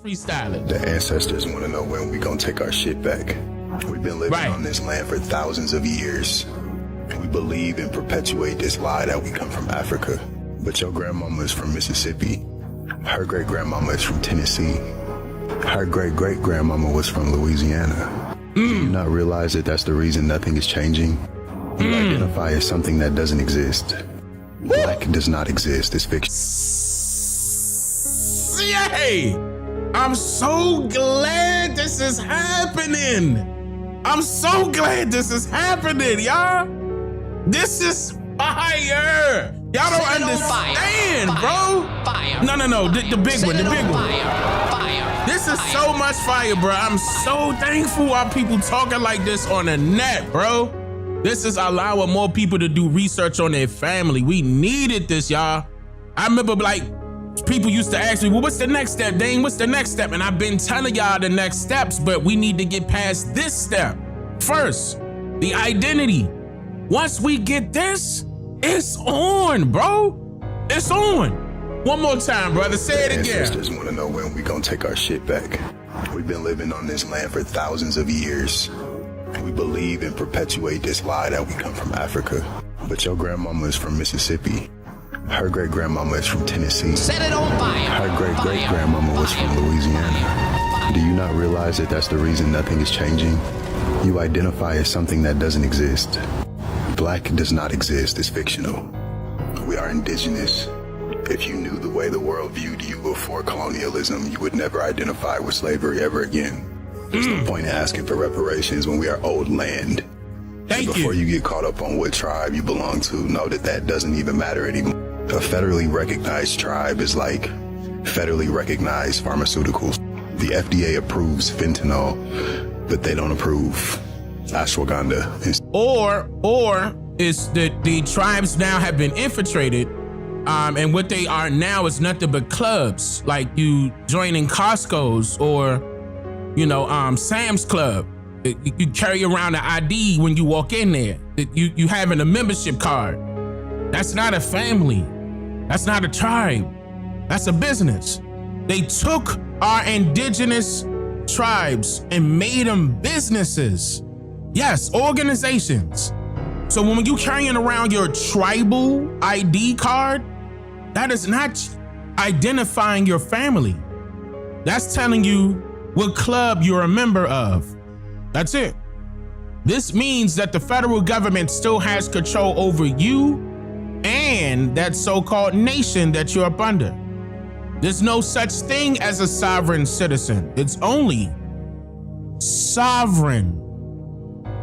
freestyling. The ancestors want to know when we gonna take our shit back. We've been living on this land for thousands of years. We believe and perpetuate this lie that we come from Africa. But your grandmama is from Mississippi. Her great-grandmama is from Tennessee. Her great-great-grandmama was from Louisiana. Do you not realize that that's the reason nothing is changing? You identify as something that doesn't exist. Black does not exist. It's fiction. Yay! I'm so glad this is happening. I'm so glad this is happening, y'all. This is fire. Y'all don't understand, bro. No. The big one, the big one. This is so much fire, bro. I'm so thankful why people talking like this on the net, bro. This is allowing more people to do research on their family. We needed this, y'all. I remember like people used to ask me, well, what's the next step, Dane? What's the next step? And I've been telling y'all the next steps, but we need to get past this step. First, the identity. Once we get this, it's on, bro. It's on. One more time, brother. Say it again. Ancestors want to know when we gonna take our shit back. We've been living on this land for thousands of years. We believe and perpetuate this lie that we come from Africa. But your grandmama is from Mississippi. Her great-grandmama is from Tennessee. Set it on fire. Her great-great-grandmama was from Louisiana. Do you not realize that that's the reason nothing is changing? You identify as something that doesn't exist. Black does not exist. It's fictional. We are indigenous. If you knew the way the world viewed you before colonialism, you would never identify with slavery ever again. There's no point in asking for reparations when we are old land. Before you get caught up on what tribe you belong to, know that that doesn't even matter anymore. A federally recognized tribe is like federally recognized pharmaceuticals. The FDA approves fentanyl, but they don't approve ashwagandha. Or is that the tribes now have been infiltrated, and what they are now is nothing but clubs, like you joining Costco's or, Sam's Club. You carry around an ID when you walk in there. You having a membership card. That's not a family. That's not a tribe. That's a business. They took our indigenous tribes and made them businesses. Yes, organizations. So when you carrying around your tribal ID card, that is not identifying your family. That's telling you what club you're a member of. That's it. This means that the federal government still has control over you and that so-called nation that you're up under. There's no such thing as a sovereign citizen. It's only sovereign,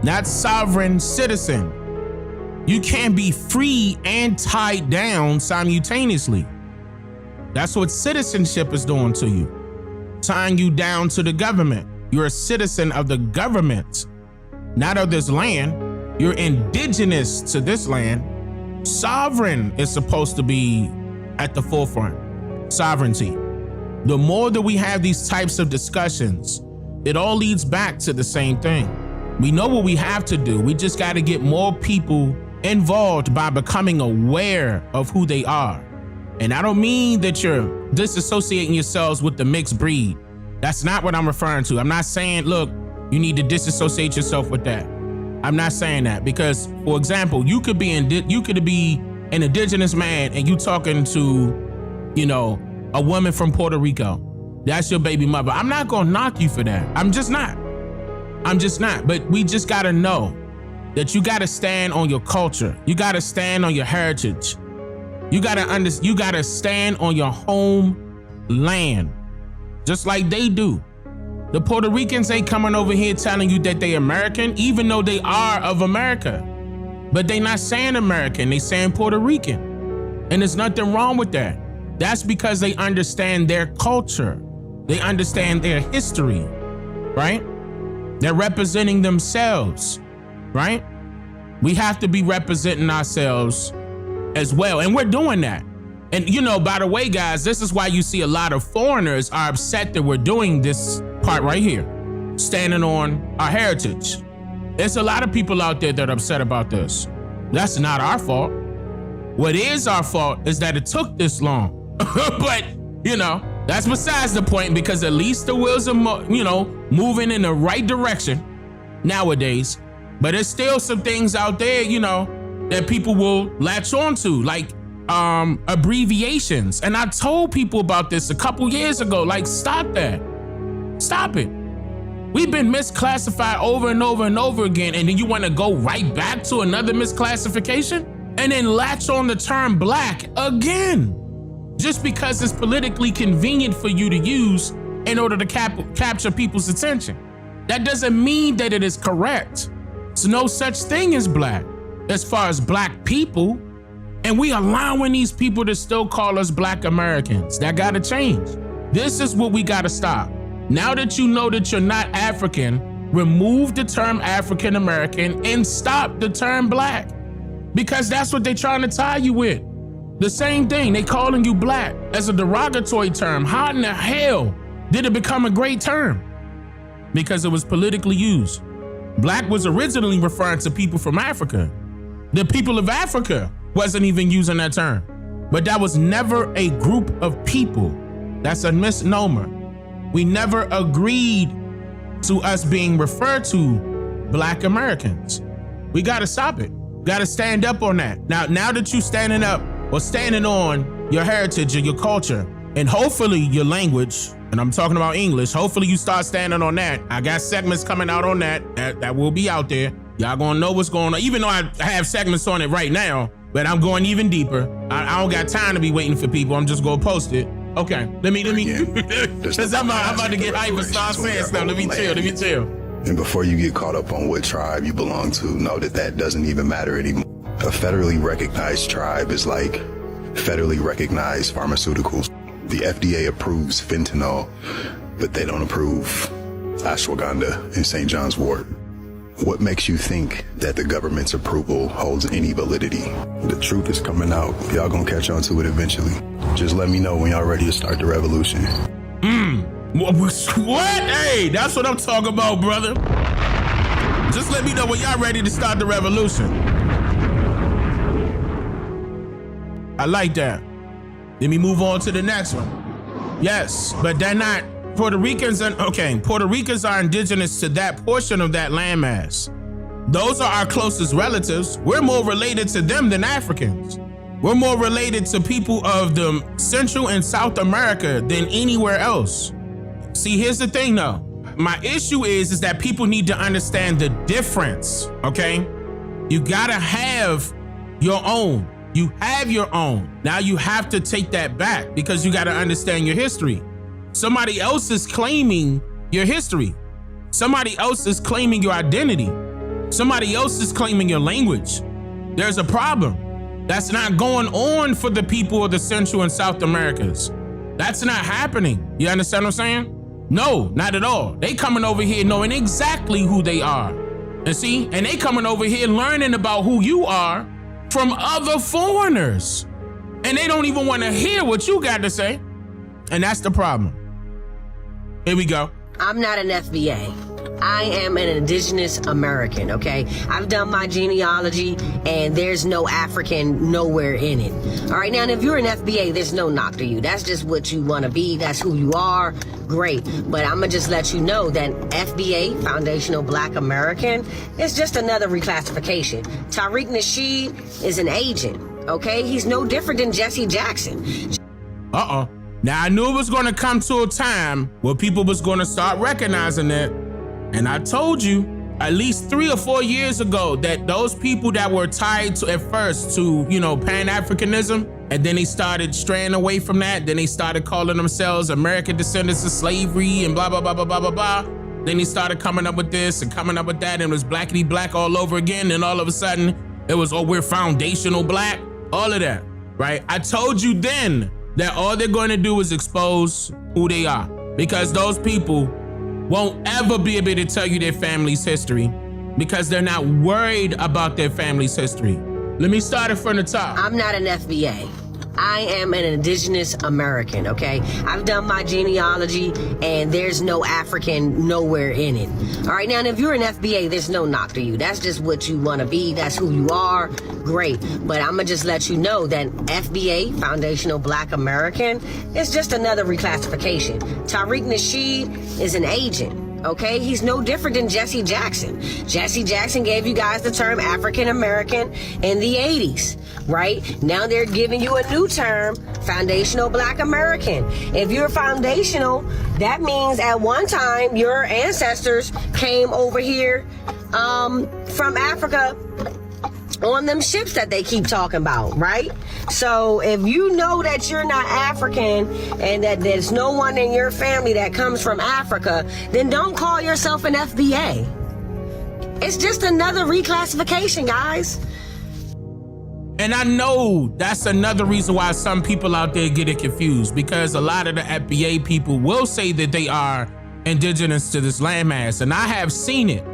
not sovereign citizen. You can't be free and tied down simultaneously. That's what citizenship is doing to you, tying you down to the government. You're a citizen of the government, not of this land. You're indigenous to this land. Sovereign is supposed to be at the forefront. Sovereignty. The more that we have these types of discussions, it all leads back to the same thing. We know what we have to do. We just got to get more people involved by becoming aware of who they are. And I don't mean that you're disassociating yourselves with the mixed breed. That's not what I'm referring to. I'm not saying, look, you need to disassociate yourself with that. I'm not saying that because, for example, you could be an indigenous man and you talking to, a woman from Puerto Rico. That's your baby mother. I'm not gonna knock you for that. I'm just not. But we just gotta know that you gotta stand on your culture. You gotta stand on your heritage. You gotta stand on your home land. Just like they do. The Puerto Ricans ain't coming over here telling you that they American, even though they are of America. But they not saying American, they saying Puerto Rican. And there's nothing wrong with that. That's because they understand their culture. They understand their history, right? They're representing themselves, right? We have to be representing ourselves as well. And we're doing that. And by the way, guys, this is why you see a lot of foreigners are upset that we're doing this part right here, standing on our heritage. There's a lot of people out there that are upset about this. That's not our fault. What is our fault is that it took this long. But, That's besides the point, because at least the wheels are, moving in the right direction nowadays. But there's still some things out there, that people will latch onto, like abbreviations. And I told people about this a couple years ago, like, stop that. Stop it. We've been misclassified over and over and over again, and then you want to go right back to another misclassification and then latch on the term black again, just because it's politically convenient for you to use in order to capture people's attention. That doesn't mean that it is correct. There's no such thing as black as far as black people, and we allowing these people to still call us Black Americans. That gotta change. This is what we gotta stop. Now that you know that you're not African, remove the term African American and stop the term black, because that's what they're trying to tie you with. The same thing, they calling you black as a derogatory term. How in the hell did it become a great term? Because it was politically used. Black was originally referring to people from Africa. The people of Africa wasn't even using that term. But that was never a group of people. That's a misnomer. We never agreed to us being referred to Black Americans. We gotta stop it. Gotta stand up on that. Now that you standing up or standing on your heritage and your culture, and hopefully your language, and I'm talking about English, hopefully you start standing on that. I got segments coming out on that will be out there. Y'all gonna know what's going on, even though I have segments on it right now, but I'm going even deeper. I don't got time to be waiting for people. I'm just gonna post it. Okay, let me, because I'm about to get hype and start saying stuff. Let me chill. And before you get caught up on what tribe you belong to, know that doesn't even matter anymore. A federally recognized tribe is like federally recognized pharmaceuticals. The FDA approves fentanyl, but they don't approve ashwagandha in St. John's wort. What makes you think that the government's approval holds any validity? The truth is coming out. Y'all gonna catch on to it eventually. Just let me know when y'all ready to start the revolution. What? Hey, that's what I'm talking about, brother. Just let me know when y'all ready to start the revolution. I like that. Let me move on to the next one. Yes, but they're not. Puerto Ricans are indigenous to that portion of that landmass. Those are our closest relatives. We're more related to them than Africans. We're more related to people of the Central and South America than anywhere else. See, here's the thing though. My issue is that people need to understand the difference, okay? You gotta have your own. You have your own. Now you have to take that back because you gotta understand your history. Somebody else is claiming your history. Somebody else is claiming your identity. Somebody else is claiming your language. There's a problem. That's not going on for the people of the Central and South Americas. That's not happening. You understand what I'm saying? No, not at all. They coming over here knowing exactly who they are. And see, and they coming over here learning about who you are from other foreigners. And they don't even want to hear what you got to say. And that's the problem. Here we go. I'm not an FBA. I am an indigenous American, okay? I've done my genealogy, and there's no African nowhere in it. All right, now, if you're an FBA, there's no knock to you. That's just what you want to be. That's who you are. Great. But I'm going to just let you know that FBA, Foundational Black American, is just another reclassification. Tariq Nasheed is an agent, okay? He's no different than Jesse Jackson. Uh-oh. Now, I knew it was going to come to a time where people was going to start recognizing that. And I told you at least 3 or 4 years ago that those people that were tied to at first to, Pan-Africanism, and then they started straying away from that. Then they started calling themselves American descendants of slavery and blah, blah, blah, blah, blah, blah, blah. Then they started coming up with this and coming up with that, and it was blackity black all over again. And all of a sudden it was, we're foundational black, all of that, right? I told you then that all they're going to do is expose who they are, because those people won't ever be able to tell you their family's history because they're not worried about their family's history. Let me start it from the top. I'm not an FBA. I am an indigenous American, okay? I've done my genealogy, and there's no African nowhere in it. All right, now, if you're an FBA, there's no knock to you. That's just what you want to be. That's who you are. Great. But I'm going to just let you know that FBA, Foundational Black American, is just another reclassification. Tariq Nasheed is an agent. Okay, he's no different than Jesse Jackson. Jesse Jackson gave you guys the term African American in the 80s, right? Now they're giving you a new term, Foundational Black American. If you're foundational, that means at one time your ancestors came over here from Africa on them ships that they keep talking about, right? So if you know that you're not African and that there's no one in your family that comes from Africa, then don't call yourself an FBA. It's just another reclassification, guys. And I know that's another reason why some people out there get it confused, because a lot of the FBA people will say that they are indigenous to this landmass, and I have seen it,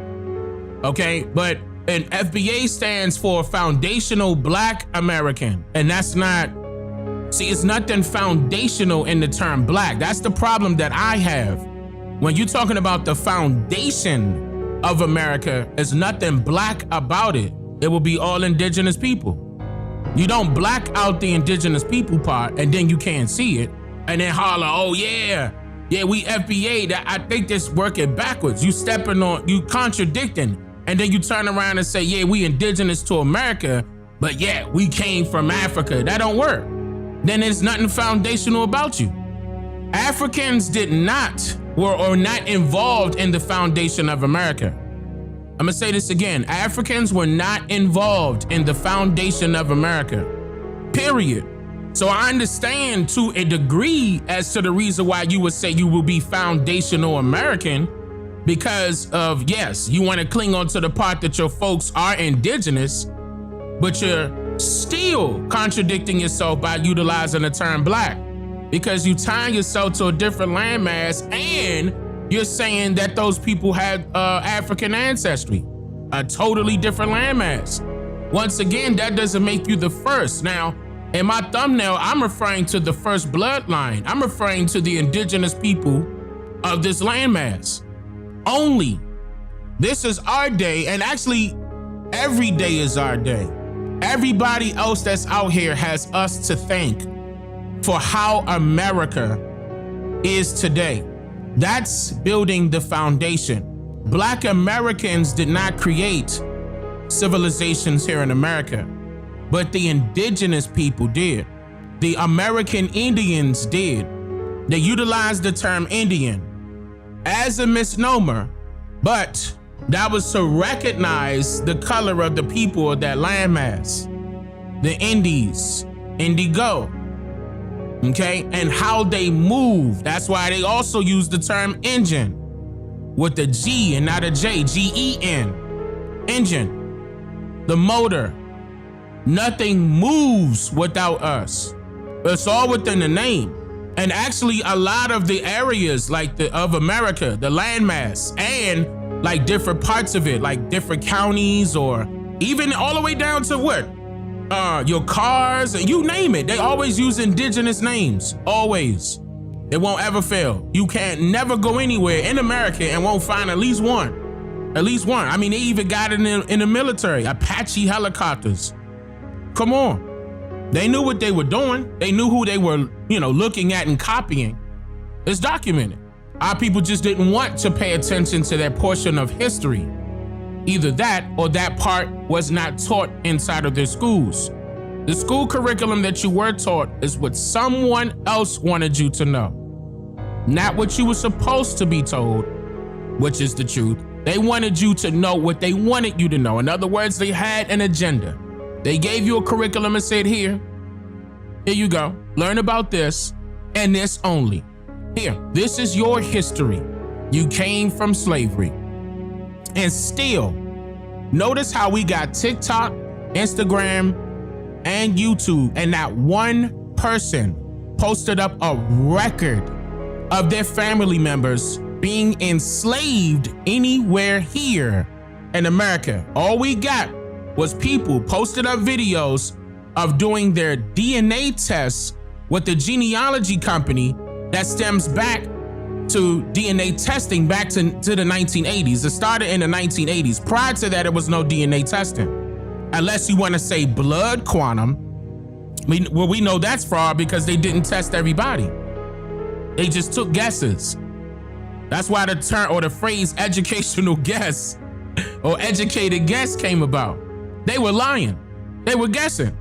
okay? But and FBA stands for Foundational Black American. And that's not, see, it's nothing foundational in the term black. That's the problem that I have. When you're talking about the foundation of America, there's nothing black about it. It will be all indigenous people. You don't black out the indigenous people part and then you can't see it and then holler, oh yeah, we FBA. That I think this working backwards. You stepping on, you contradicting. And then you turn around and say, yeah, we indigenous to America, but yeah, we came from Africa. That don't work. Then there's nothing foundational about you. Africans were not involved in the foundation of America. I'm gonna say this again. Africans were not involved in the foundation of America, period. So I understand to a degree as to the reason why you would say you will be foundational American, because of, yes, you want to cling on to the part that your folks are indigenous, but you're still contradicting yourself by utilizing the term black, because you tie yourself to a different landmass and you're saying that those people had African ancestry, a totally different landmass. Once again, that doesn't make you the first. Now, in my thumbnail, I'm referring to the first bloodline. I'm referring to the indigenous people of this landmass. Only. This is our day, and actually every day is our day. Everybody else that's out here has us to thank for how America is today. That's building the foundation. Black Americans did not create civilizations here in America, but the indigenous people did. The American Indians did. They utilized the term Indian as a misnomer, but that was to recognize the color of the people of that landmass, the Indies, indigo, okay, and how they move. That's why they also use the term engine with a G and not a J, G-E-N, engine, the motor. Nothing moves without us. It's all within the name. And actually a lot of the areas like of America, the landmass, and like different parts of it, like different counties, or even all the way down to what? Your cars, and you name it. They always use indigenous names, always. It won't ever fail. You can't never go anywhere in America and won't find at least one. At least one. I mean, they even got it in the military, Apache helicopters. Come on. They knew what they were doing. They knew who they were, looking at and copying. It's documented. Our people just didn't want to pay attention to that portion of history. Either that or that part was not taught inside of their schools. The school curriculum that you were taught is what someone else wanted you to know, not what you were supposed to be told, which is the truth. They wanted you to know what they wanted you to know. In other words, they had an agenda. They gave you a curriculum and said, here you go. Learn about this and this only. Here, this is your history. You came from slavery. And still, notice how we got TikTok, Instagram, and YouTube, and not one person posted up a record of their family members being enslaved anywhere here in America. All we got was people posted up videos of doing their DNA tests with the genealogy company that stems back to DNA testing back to the 1980s. It started in the 1980s. Prior to that, it was no DNA testing. Unless you want to say blood quantum. We know that's fraud because they didn't test everybody. They just took guesses. That's why the term or the phrase educational guess or educated guess came about. They were lying. They were guessing.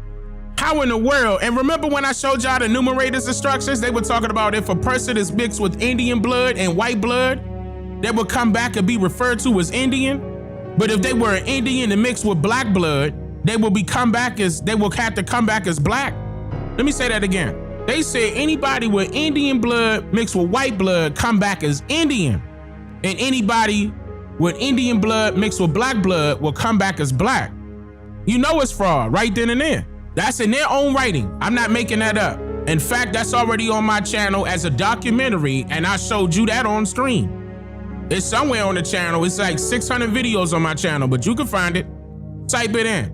How in the world? And remember when I showed y'all the numerators instructions? They were talking about if a person is mixed with Indian blood and white blood, they would come back and be referred to as Indian. But if they were an Indian and mixed with black blood, they will have to come back as black. Let me say that again. They said anybody with Indian blood mixed with white blood come back as Indian. And anybody with Indian blood mixed with black blood will come back as black. You know it's fraud right then and there. That's in their own writing. I'm not making that up. In fact, that's already on my channel as a documentary, and I showed you that on stream. It's somewhere on the channel. It's like 600 videos on my channel, but you can find it. Type it in.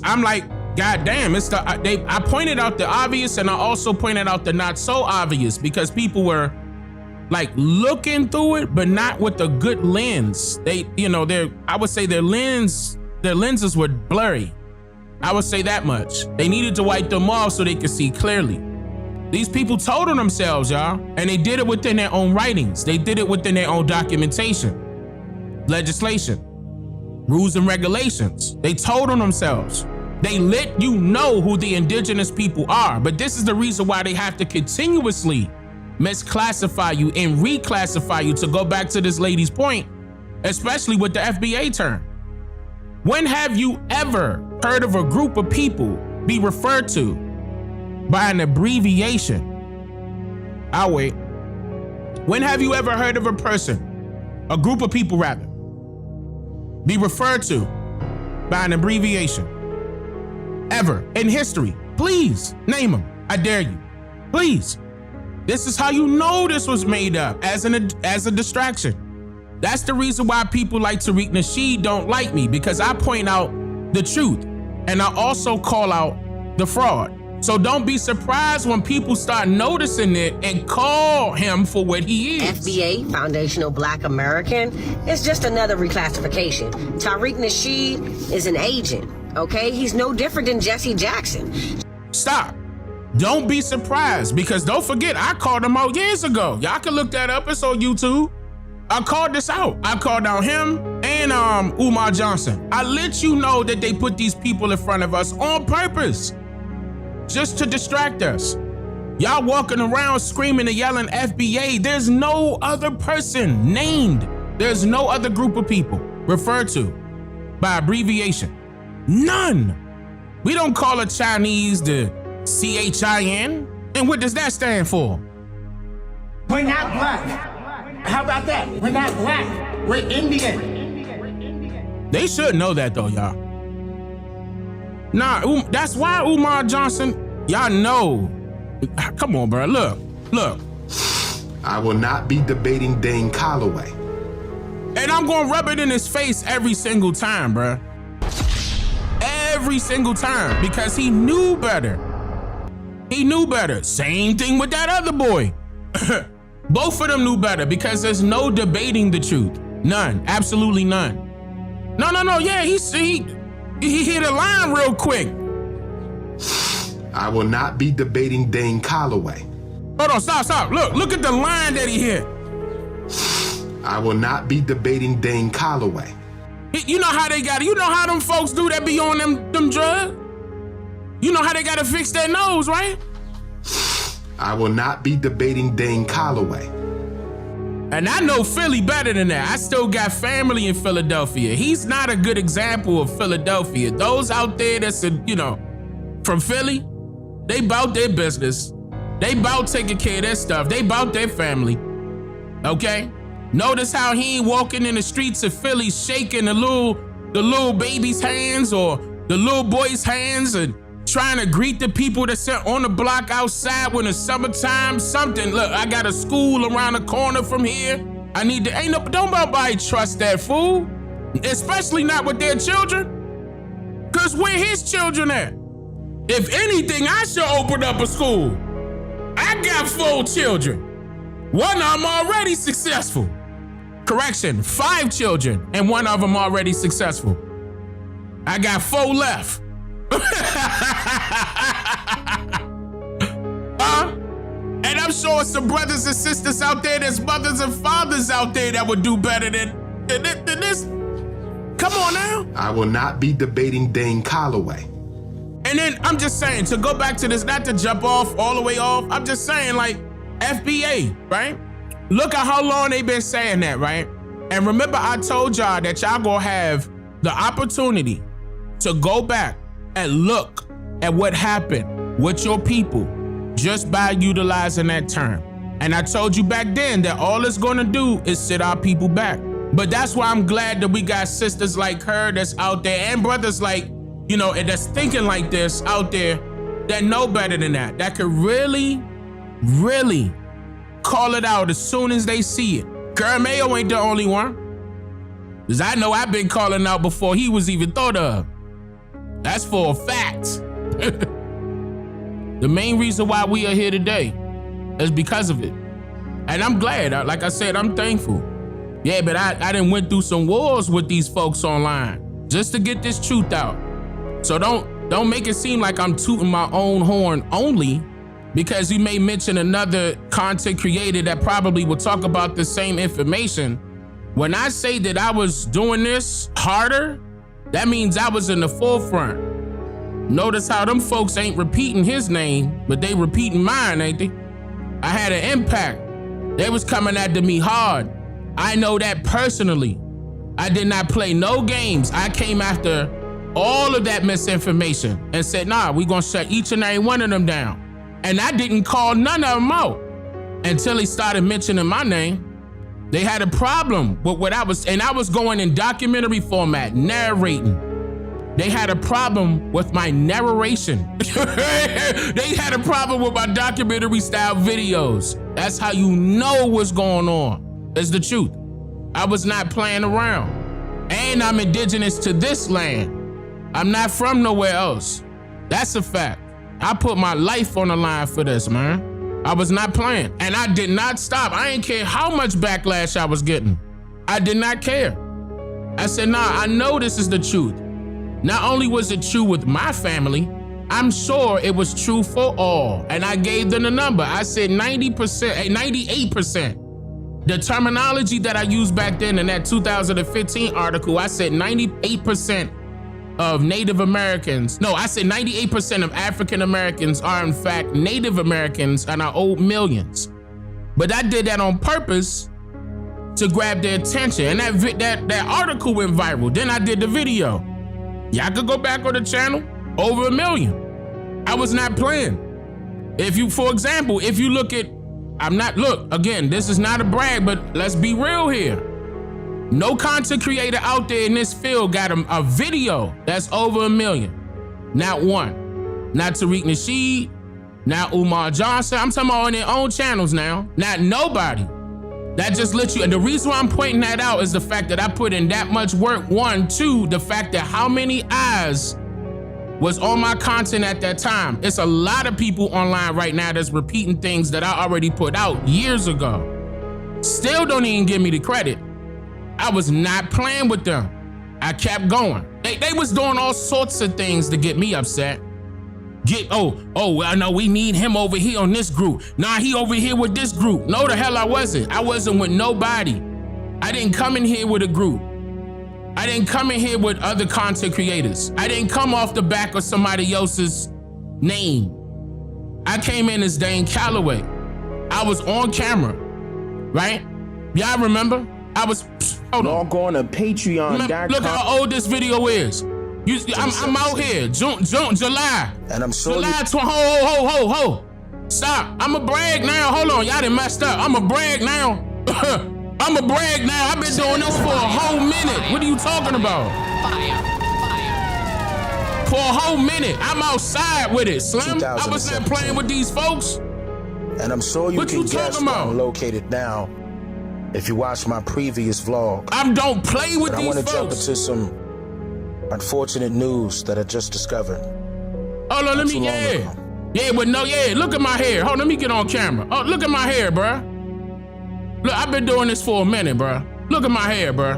I'm like, God damn, I pointed out the obvious, and I also pointed out the not so obvious because people were like looking through it, but not with a good lens. I would say their lenses were blurry. I would say that much. They needed to wipe them off so they could see clearly. These people told on themselves, y'all, and they did it within their own writings. They did it within their own documentation, legislation, rules and regulations. They told on themselves. They let you know who the indigenous people are, but this is the reason why they have to continuously misclassify you and reclassify you, to go back to this lady's point, especially with the FBA term. When have you ever heard of a group of people be referred to by an abbreviation? I'll wait. When have you ever heard of a group of people rather, be referred to by an abbreviation? Ever in history? Please name them. I dare you. Please. This is how you know this was made up, as a distraction. That's the reason why people like Tariq Nasheed don't like me, because I point out the truth and I also call out the fraud. So don't be surprised when people start noticing it and call him for what he is. FBA, Foundational Black American, is just another reclassification. Tariq Nasheed is an agent, okay? He's no different than Jesse Jackson. Stop. Don't be surprised, because don't forget, I called him out years ago. Y'all can look that up. It's on YouTube. I called this out. I called out him and Umar Johnson. I let you know that they put these people in front of us on purpose, just to distract us. Y'all walking around screaming and yelling FBA. There's no other person named. There's no other group of people referred to by abbreviation. None. We don't call a Chinese the CHIN. And what does that stand for? We're not black. How about that? We're not black. We're Indian. They should know that though, y'all. Nah, that's why Umar Johnson, y'all know. Come on, bro. Look. I will not be debating Dane Calloway. And I'm gonna rub it in his face every single time, bro. Every single time, because he knew better. He knew better. Same thing with that other boy. Both of them knew better, because there's no debating the truth. None. Absolutely none. No. Yeah, he hit a line real quick. I will not be debating Dane Calloway. Hold on, stop. Look at the line that he hit. I will not be debating Dane Calloway. You know how they got it. You know how them folks do that be on them drugs? You know how they gotta fix their nose, right? I will not be debating Dane Calloway. And I know Philly better than that. I still got family in Philadelphia. He's not a good example of Philadelphia. Those out there that's, from Philly, they bout their business. They bout taking care of their stuff. They bout their family. Okay? Notice how he ain't walking in the streets of Philly shaking the little baby's hands or the little boy's hands and trying to greet the people that sit on the block outside when it's summertime. Something. Look, I got a school around the corner from here. Don't nobody trust that fool. Especially not with their children. Cause where his children at? If anything, I should open up a school. I got 4 children. One of them already successful. Correction, 5 children, and one of them already successful. I got 4 left. And I'm sure some brothers and sisters out there, there's mothers and fathers out there that would do better than this. Come on now. I will not be debating Dane Calloway. And then I'm just saying, to go back to this, not to jump off all the way off, I'm just saying, like, FBA, right? Look at how long they've been saying that, right? And remember, I told y'all that y'all gonna have the opportunity to go back and look at what happened with your people just by utilizing that term. And I told you back then that all it's gonna do is sit our people back. But that's why I'm glad that we got sisters like her that's out there, and brothers like, you know, and that's thinking like this out there that know better than that could really, really call it out as soon as they see it. Kerr Mayo ain't the only one. Because I know I've been calling out before he was even thought of. That's for a fact. The main reason why we are here today is because of it. And I'm glad, like I said, I'm thankful. Yeah, but I done went through some wars with these folks online just to get this truth out. So don't make it seem like I'm tooting my own horn only because you may mention another content creator that probably will talk about the same information. When I say that I was doing this harder, that means I was in the forefront. Notice how them folks ain't repeating his name, but they repeating mine, ain't they? I had an impact. They was coming after me hard. I know that personally. I did not play no games. I came after all of that misinformation and said, nah, we gonna shut each and every one of them down. And I didn't call none of them out until he started mentioning my name. They had a problem with what I was, and I was going in documentary format, narrating. They had a problem with my narration. They had a problem with my documentary style videos. That's how you know what's going on. That's the truth. I was not playing around. And I'm indigenous to this land. I'm not from nowhere else. That's a fact. I put my life on the line for this, man. I was not playing. And I did not stop. I didn't care how much backlash I was getting. I did not care. I said, nah, I know this is the truth. Not only was it true with my family, I'm sure it was true for all. And I gave them the number. I said 90%, 98%. The terminology that I used back then in that 2015 article, I said 98% of Native Americans, no, I said 98% of African Americans are in fact Native Americans and are owed millions. But I did that on purpose to grab their attention. And that article went viral. Then I did the video. Y'all could go back on the channel, over 1 million. I was not playing. If you, for example, if you look at, look, again, this is not a brag, but let's be real here. No content creator out there in this field got a video that's over 1 million. Not one. Not Tariq Nasheed, not Umar Johnson. I'm talking about on their own channels now. Not nobody. That just lets you, and the reason why I'm pointing that out is the fact that I put in that much work. 1, 2, the fact that how many eyes was on my content at that time. It's a lot of people online right now that's repeating things that I already put out years ago. Still don't even give me the credit. I was not playing with them. I kept going. They was doing all sorts of things to get me upset. I know we need him over here on this group. Nah, he over here with this group. No, the hell I wasn't. I wasn't with nobody. I didn't come in here with a group. I didn't come in here with other content creators. I didn't come off the back of somebody else's name. I came in as Dane Calloway. I was on camera, right? Y'all remember? I was, hold on. Log on to Patreon.com. Look how old this video is. I'm out here, July. And I'm sure July 20, ho. Stop, I'ma brag now, hold on, y'all done messed up. I'ma brag now. I'ma brag now, I've been doing this for a whole minute. What are you talking about? For a whole minute, I'm outside with it, Slim. I was not playing with these folks. And I'm sure you can guess where I'm located now if you watch my previous vlog. I don't play with these folks. I want to jump into some unfortunate news that I just discovered. Hold on, let me, yeah, but no, yeah, look at my hair. Hold on, let me get on camera. Oh, look at my hair, bruh. Look, I've been doing this for a minute, bruh. Look at my hair, bruh.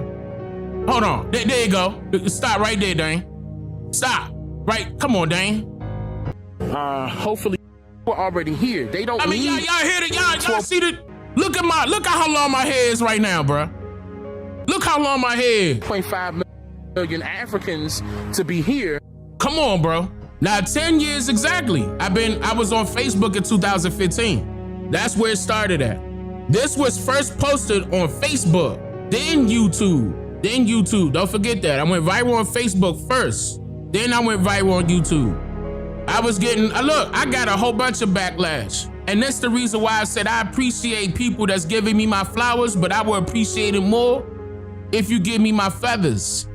Hold on, there you go. Stop right there, Dane. Stop, right, come on, Dane. Hopefully we're already here. They don't y'all hear it, y'all see the, look at how long my hair is right now, bruh. Look how long my hair is. 0.5 million Africans to be here. Come on, bro. Now, 10 years exactly. I was on Facebook in 2015. That's where it started at. This was first posted on Facebook, then YouTube. Don't forget that. I went viral on Facebook first. Then I went viral on YouTube. I was getting, look, I got a whole bunch of backlash. And that's the reason why I said I appreciate people that's giving me my flowers, but I will appreciate it more if you give me my feathers.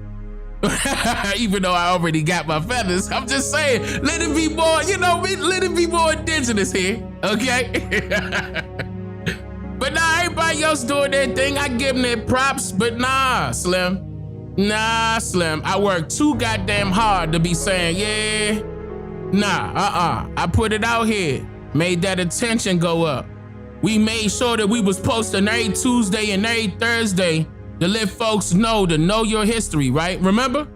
Even though I already got my feathers, I'm just saying, let it be more, let it be more indigenous here, okay? But nah, everybody else doing their thing, I give them their props, but nah, Slim. I work too goddamn hard to be saying, yeah, nah, I put it out here, made that attention go up. We made sure that we was posting every Tuesday and every Thursday to let folks know to know your history, right? Remember?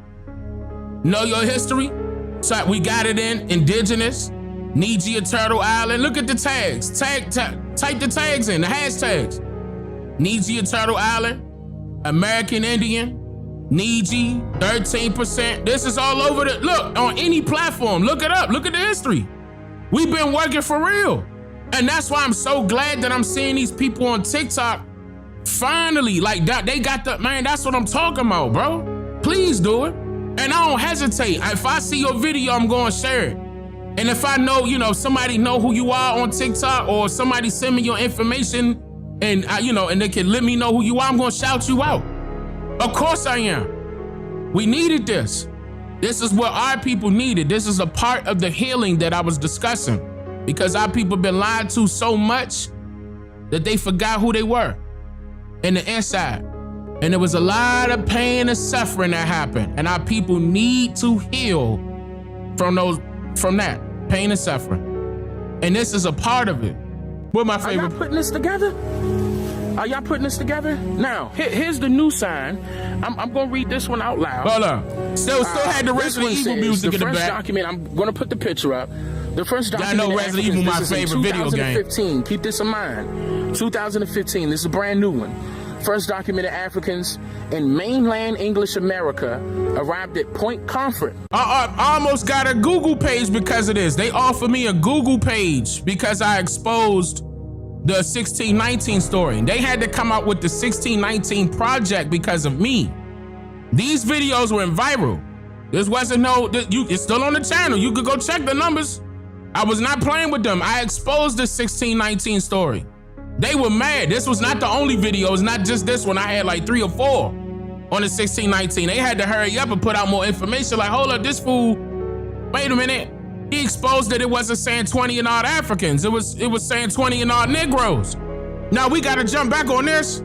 Know your history? So we got it in indigenous, Niji Turtle Island. Look at the tags. Type the tags in, the hashtags. Niji Turtle Island, American Indian, Niji, 13%. This is all over look, on any platform. Look it up. Look at the history. We've been working for real. And that's why I'm so glad that I'm seeing these people on TikTok finally, like that, they got the, man, that's what I'm talking about, bro. Please do it. And I don't hesitate. If I see your video, I'm going to share it. And if I know, somebody know who you are on TikTok, or somebody send me your information and, and they can let me know who you are, I'm going to shout you out. Of course I am. We needed this. This is what our people needed. This is a part of the healing that I was discussing, because our people been lied to so much that they forgot who they were in the inside. And there was a lot of pain and suffering that happened. And our people need to heal from that pain and suffering. And this is a part of it. What my favorite? Are y'all putting this together? Are y'all putting this together? Now, here's the new sign. I'm gonna read this one out loud. Hold on. Still had the Resident Evil music in the back. The first document, I'm gonna put the picture up. The first document. I know Resident Evil my favorite video game. 2015. Keep this in mind. 2015. This is a brand new one. First documented Africans in mainland English America arrived at Point Comfort. I almost got a Google page because of this. They offered me a Google page because I exposed the 1619 story. They had to come out with the 1619 project because of me. These videos went viral. This wasn't it's still on the channel. You could go check the numbers. I was not playing with them. I exposed the 1619 story. They were mad. This was not the only video. It's not just this one. I had like 3 or 4 on the 1619. They had to hurry up and put out more information. Like, hold up, this fool, wait a minute. He exposed that it wasn't saying 20 and odd Africans. It was saying 20 and odd Negroes. Now we gotta jump back on this.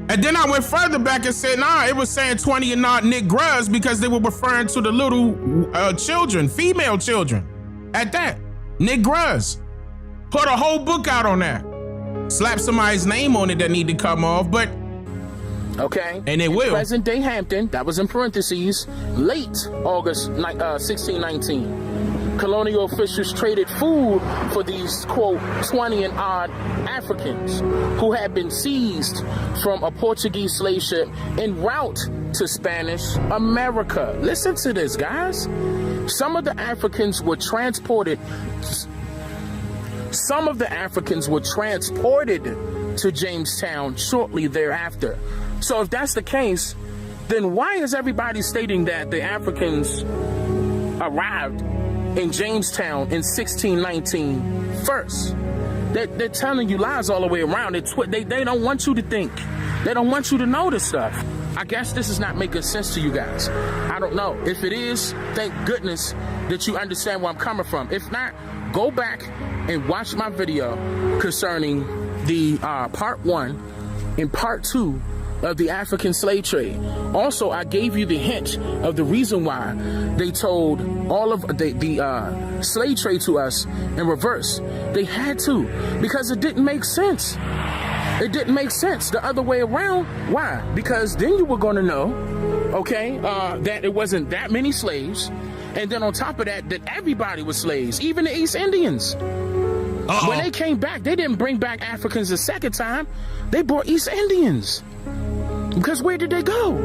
And then I went further back and said, nah, it was saying 20 and odd Negroes because they were referring to the little children, female children. At that, Negroes. Put a whole book out on that. Slap somebody's name on it that need to come off, but okay. And it will. Present day Hampton, that was in parentheses, late August 1619. Colonial officials traded food for these, quote, 20 and odd Africans who had been seized from a Portuguese slave ship en route to Spanish America. Listen to this, guys. Some of the Africans were transported to Jamestown shortly thereafter. So if that's the case, then why is everybody stating that the Africans arrived in Jamestown in 1619 first? They're telling you lies all the way around. They don't want you to think. They don't want you to know this stuff. I guess this is not making sense to you guys. I don't know. If it is, thank goodness that you understand where I'm coming from. If not, go back and watch my video concerning the part 1 and part 2 of the African slave trade. Also, I gave you the hint of the reason why they told all of the slave trade to us in reverse. They had to, because it didn't make sense. It didn't make sense the other way around. Why? Because then you were going to know, okay, that it wasn't that many slaves. And then on top of that, that everybody was slaves, even the East Indians. When they came back, they didn't bring back Africans the second time. They brought East Indians. Because where did they go?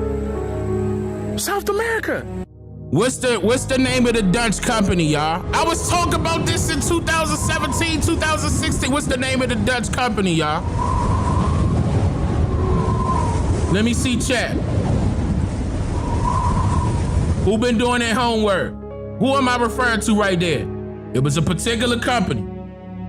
South America. What's the name of the Dutch company, y'all? I was talking about this in 2017, 2016. What's the name of the Dutch company, y'all? Let me see chat. Who been doing their homework? Who am I referring to right there? It was a particular company,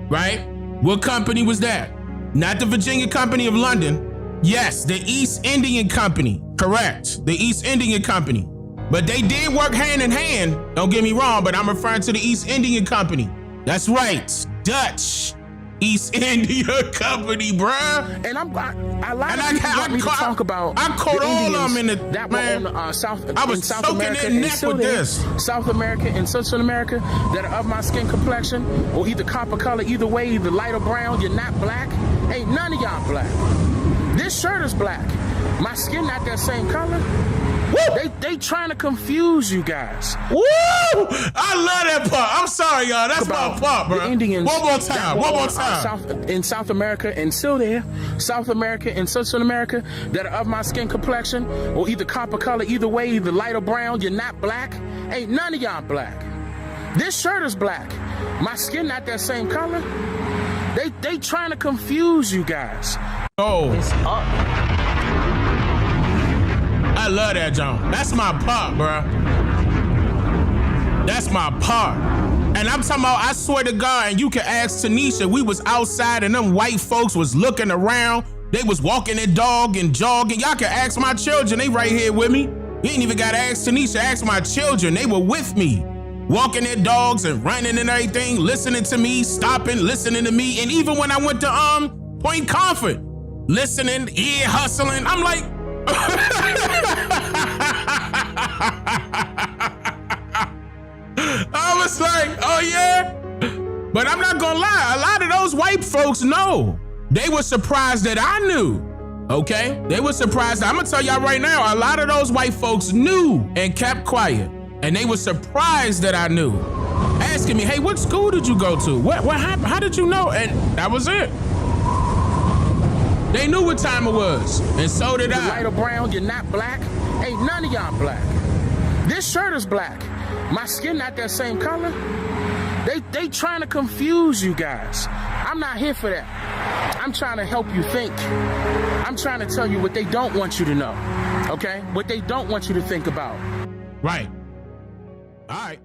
right? What company was that? Not the Virginia Company of London. Yes, the East Indian Company. Correct. The East Indian Company. But they did work hand in hand. Don't get me wrong, but I'm referring to the East Indian Company. That's right. Dutch East India Company, bruh. And I want me to talk about. I caught the all of them in the that man. were on South. I was in South soaking America their and neck still with there. this. South America and Central America that are of my skin complexion, or either copper color, either way, either light or brown. You're not black. Ain't none of y'all black. This shirt is black. My skin not that same color. They trying to confuse you guys. Woo! I love that part. I'm sorry, y'all. That's my part, bro. The Indians. One more time. In South America and still there, South America and Central America that are of my skin complexion, or either copper color, either way, either light or brown. You're not black. Ain't none of y'all black. This shirt is black. My skin not that same color. They trying to confuse you guys. Oh. It's up. I love that, John. That's my part, bro. That's my part. And I'm talking about, I swear to God, and you can ask Tanisha, we was outside and them white folks was looking around. They was walking their dog and jogging. Y'all can ask my children. They right here with me. You ain't even got to ask Tanisha. Ask my children. They were with me. Walking their dogs and running and everything, listening to me, stopping, listening to me. And even when I went to Point Comfort, listening, ear hustling, I'm like, I was like, oh yeah? But I'm not gonna lie, a lot of those white folks know. They were surprised that I knew, okay? They were surprised. I'm gonna tell y'all right now, a lot of those white folks knew and kept quiet. And they were surprised that I knew. Asking me, hey, what school did you go to? What happened? How did you know? And that was it. They knew what time it was, and so did I. Light or brown, you're not black. Ain't none of y'all black. This shirt is black. My skin not that same color. They trying to confuse you guys. I'm not here for that. I'm trying to help you think. I'm trying to tell you what they don't want you to know, okay? What they don't want you to think about. Right. All right.